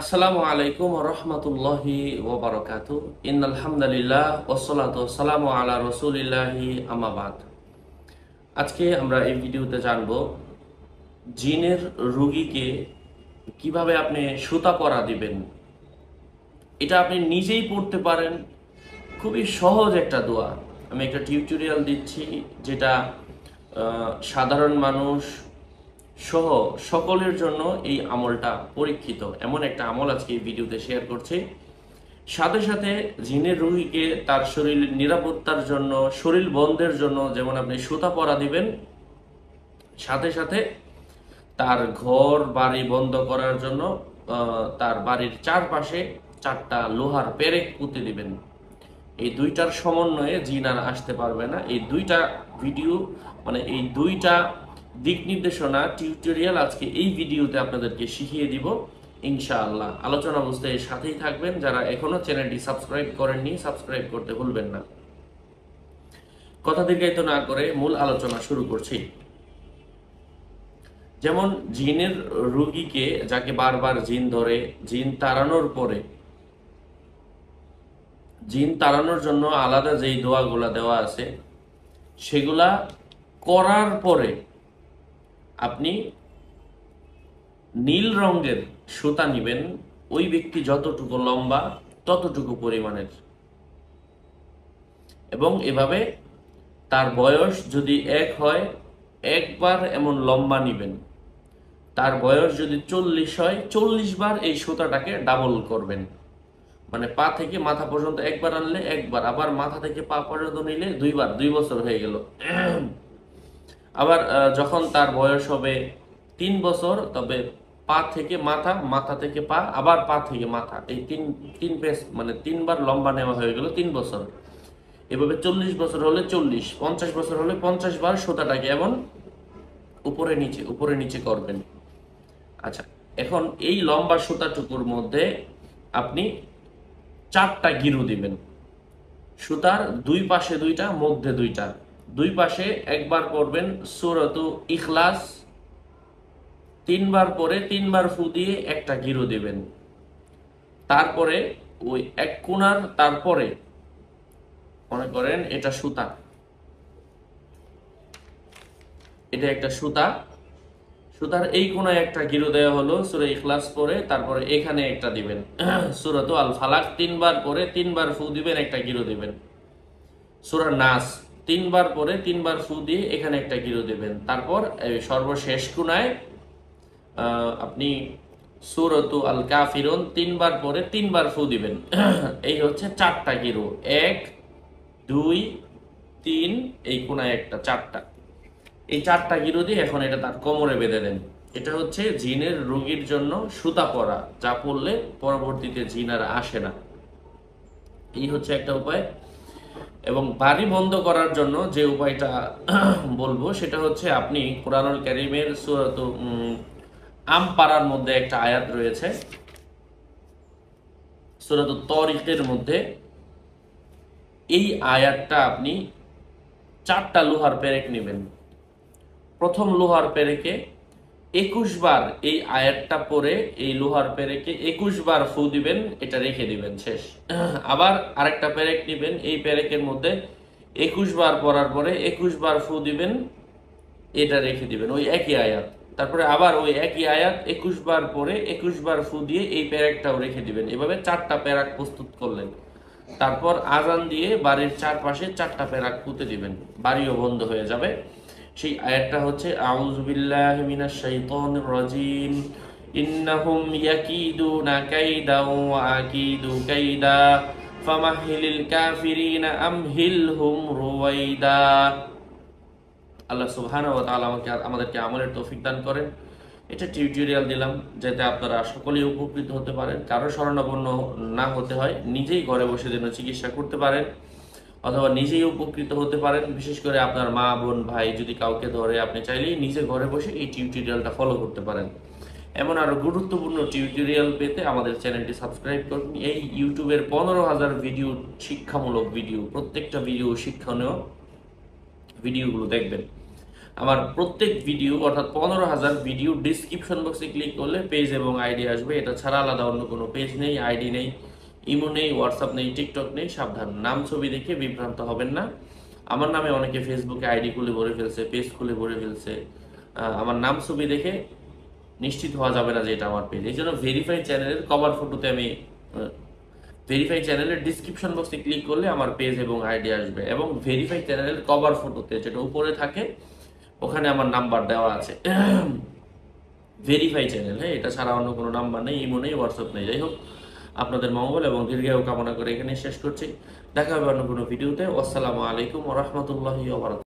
আসসালামু আলাইকুম ওয়া রাহমাতুল্লাহি ওয়া বারাকাতুহু। ইন্নাল হামদালিল্লাহ ওয়াসসালাতু ওয়াসসালামু আলা রাসূলিল্লাহি আম্মা বাদ। আজকে আমরা এই ভিডিওতে জানব জিনের রোগীকে কিভাবে আপনি সুতা পরা দিবেন। এটা আপনি নিজেই পড়তে পারেন, খুবই সহজ একটা দোয়া। আমি একটা টিউটোরিয়াল দিচ্ছি যেটা সাধারণ মানুষ সহ সকলের জন্য এই আমলটা পরীক্ষিত। এমন একটা আমল আজকে এই ভিডিওতে শেয়ার করছি। সাথে সাথে জিনের রোগীকে তার শরীরের নিরাপত্তার জন্য, শরীর বন্ধের জন্য যেমন আপনি সুতা পরা দিবেন, সাথে সাথে তার ঘর বাড়ি বন্ধ করার জন্য তার বাড়ির চারপাশে 4টা লোহার পেরেক পুঁতে দিবেন। এই দুইটার সমন্বয়ে জিন আর আসতে পারবে না। এই দুইটা ভিডিও এই দুইটা দিক নির্দেশনা টিউটোরিয়াল আজকে এই ভিডিওতে আপনাদেরকে শিখিয়ে দিব ইনশাআল্লাহ। আলোচনা বুঝতে এর সাথেই থাকবেন। যারা এখনো চ্যানেলটি সাবস্ক্রাইব করেননি, সাবস্ক্রাইব করতে ভুলবেন না। কথা দীর্ঘায়িত না করে মূল আলোচনা শুরু করছি। যেমন জিনের রোগীকে, যাকে বারবার জিন ধরে, জিন তাড়ানোর পরে, জিন তাড়ানোর জন্য আলাদা যেই দোয়াগুলা দেওয়া আছে সেগুলা করার পরে আপনি নীল রঙের সুতা নিবেন। ওই ব্যক্তি যতটুকু লম্বা ততটুকু পরিমাণের, এবং এভাবে তার বয়স যদি 1 হয়, একবার এমন লম্বা নিবেন। তার বয়স যদি 40 হয়, 40 বার এই সুতাটাকে ডাবল করবেন। পা থেকে মাথা পর্যন্ত একবার আনলে একবার, আবার মাথা থেকে পা পর্যন্ত নিলে 2 বার, 2 বছর হয়ে গেল। আবার যখন তার বয়স হবে 3 বছর, তবে পা থেকে মাথা, মাথা থেকে পা, আবার পা থেকে মাথা, এই তিন পেস 3 বার লম্বা নেওয়া হয়ে গেল 3 বছর। এভাবে 40 বছর হলে 40, 50 বছর হলে 50 বার সুতাটাকে এমন উপরে নিচে করবেন। আচ্ছা, এখন এই লম্বা সুতাটুকুর মধ্যে আপনি 4টা গিরু দিবেন। সুতার 2 পাশে 2টা, মধ্যে 2টা। 2 পাশে একবার পড়বেন সূরাতু ইখলাস, 3 বার পরে 3 বার ফু দিয়ে একটা গিরু দিবেন। তারপরে ওই এক কোণার, তারপরে মনে করেন এটা সুতা, এটা একটা সুতা, সুতার এই কোণায় একটা গিরু দেওয়া হলো সূরা ইখলাস পরে, তারপরে এখানে একটা দিবেন সূরাতু আল ফালাক, 3 বার পরে 3 বার ফু দিবেন, একটা গিরু দিবেন। সূরা নাস 3 বার পরে 3 বার ফু দিয়ে এখানে একটা গিরু দিবেন। তারপর সর্বশেষ কোণায় আপনি সূরাতু আল কাফিরুন 3 বার পরে 3 বার ফু দিবেন। এই হচ্ছে 4টা গিরু, 1 2 3, এই কোণায় একটা, 4টা। এই 4টা গিরু দিয়ে এখন এটা তার কোমরে বেঁধে দেন। এটা হচ্ছে জিনের রোগীর জন্য সুতা পরা, যা পড়লে পরবর্তীতে জিন আর আসে না। এই হচ্ছে একটা উপায়। এবং বাড়ি বন্ধ করার জন্য যে উপায়টা বলবো সেটা হচ্ছে, আপনি কুরআনুল কারীমের সূরাতু আমপারার মধ্যে একটা আয়াত রয়েছে, সূরাতু তারিকের মধ্যে। এই আয়াতটা আপনি 4টা লোহার পেরেক নেবেন। প্রথম লোহার পেরেকে 21 বার এই আয়াতটা পরে, এই লোহার পেরেকে 21 বার ফু দিবেন, এটা রেখে দিবেন, শেষ। আবার আরেকটা পেরেক নেবেন, এই পেরেকের মধ্যে 21 বার পরার পরে 21 বার ফু দিবেন, এটা রেখে দিবেন, ওই একই আয়াত। তারপরে আবার ওই একই আয়াত 21 বার পরে 21 বার ফু দিয়ে এই পেরেকটাও রেখে দিবেন। এভাবে 4টা পেরাক প্রস্তুত করলেন। তারপর আজান দিয়ে বাড়ির চারপাশে 4টা পেরাক পুঁতে দিবেন, বাড়িও বন্ধ হয়ে যাবে। সেই আয়াতটা হচ্ছে আউযু বিল্লাহি মিনাশ শাইতানির রাজিম, ইন্নাহুম ইয়াকিদুনা কাইদা ওয়া আকিদু কাইদা ফামাহিলিল কাফিরিনা আমহিলহুম রুওয়াইদা। আল্লাহ সুবহানাহু ওয়া তাআলা আমাদেরকে আমলের তৌফিক দান করেন। এটা টিউটোরিয়াল দিলাম যাতে আপনারা সকলেই উপকৃত হতে পারেন, কারো শরণাপন্ন না হতে হয়, নিজেই ঘরে বসে যেন চিকিৎসা করতে পারেন, অথবা নিজেই উপকৃত হতে পারেন। বিশেষ করে আপনার মা, বোন, ভাই যদি কাউকে ধরে, আপনি চাইলেই নিজে ঘরে বসে এই টিউটোরিয়ালটা ফলো করতে পারেন। এমন আরো গুরুত্বপূর্ণ টিউটোরিয়াল পেতে আমাদের চ্যানেলটি সাবস্ক্রাইব করুন। এই ইউটিউবের 15,000 ভিডিও, শিক্ষামূলক ভিডিও, প্রত্যেকটা ভিডিও শিক্ষণীয় ভিডিওগুলো দেখবেন। আমার প্রত্যেক ভিডিও অর্থাৎ 15,000 ভিডিও ডিসক্রিপশন বক্সে ক্লিক করলে পেজ এবং আইডি আসবে। এটা ছাড়া আলাদা অন্য কোনো পেজ নেই, আইডি নেই, ইমো নেই, হোয়াটসঅ্যাপ নেই, টিকটক নেই। সাবধান, নাম ছবি দেখে বিভ্রান্ত হবেন না। আমার নামে অনেকে ফেসবুকে আইডি খুলে ভরে ফেলছে, পেজ খুলে ভরে ফেলছে। আমার নাম ছবি দেখে নিশ্চিত হওয়া যাবে না যে এটা আমার পেজ। এই জন্য ভেরিফাই চ্যানেলের কভার ফটোতে আমি ভেরিফাই চ্যানেলের ডিসক্রিপশন বক্সে ক্লিক করলে আমার পেজ এবং আইডি আসবে, এবং ভেরিফাই চ্যানেলের কভার ফটোতে যেটা উপরে থাকে ওখানে আমার নাম্বার দেওয়া আছে। ভেরিফাই চ্যানেল, হ্যাঁ, এটা ছাড়া অন্য কোনো নাম্বার নেই, ইমো নেই, হোয়াটসঅ্যাপ নেই। যাই হোক, আপনাদের মঙ্গল এবং দীর্ঘায়ু কামনা করে এখানে শেষ করছি। দেখা হবে অন্য কোনো ভিডিওতে। আসসালামু আলাইকুম ওয়া রাহমাতুল্লাহি ওয়া বারাকাতুহু।